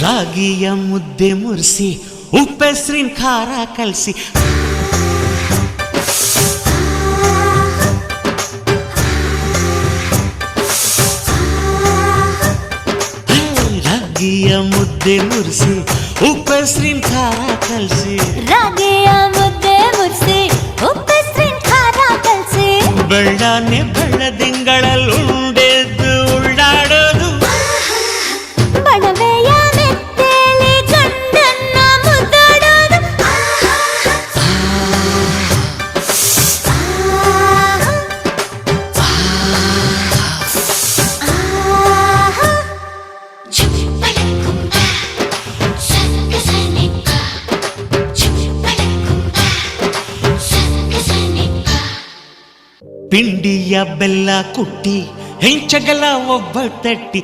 ರಾಗಿಯ ಮುದ್ದೆ ಮುರಿಸಿ ಉಪ್ಪೆಸ್ರಿನ ಖಾರ ಕಲಸಿ ರಾಗಿಯ ಮುದ್ದೆ ಮುರಿಸಿ ಉಪ್ಪೆಸ್ರಿನ ಖಾರ ಕಲಸಿ ರಾಗಿಯ ಮುದ್ದೆ ಮುರಿಸಿ ಉಪ್ಪೆಸ್ರಿನ ಖಾರ ಕಲಸಿ ಬೆಳ್ಳನೆ ಬೆಳ್ಳದಿಂಗಳಲ್ಲಿ ಉಂಡೆದ್ದು ಉಳ್ಳಾಡೋದು ಬಣವೆಯ ಮೆತ್ತೇಲಿ ಗಂಡನ್ನ ಮುದ್ದಾಡೋದು ಪಿಂಡಿಯ ಬೆಲ್ಲ ಕುಟ್ಟಿ ಹೆಂಚಗಲ ಒಬ್ಬ ತಟ್ಟಿ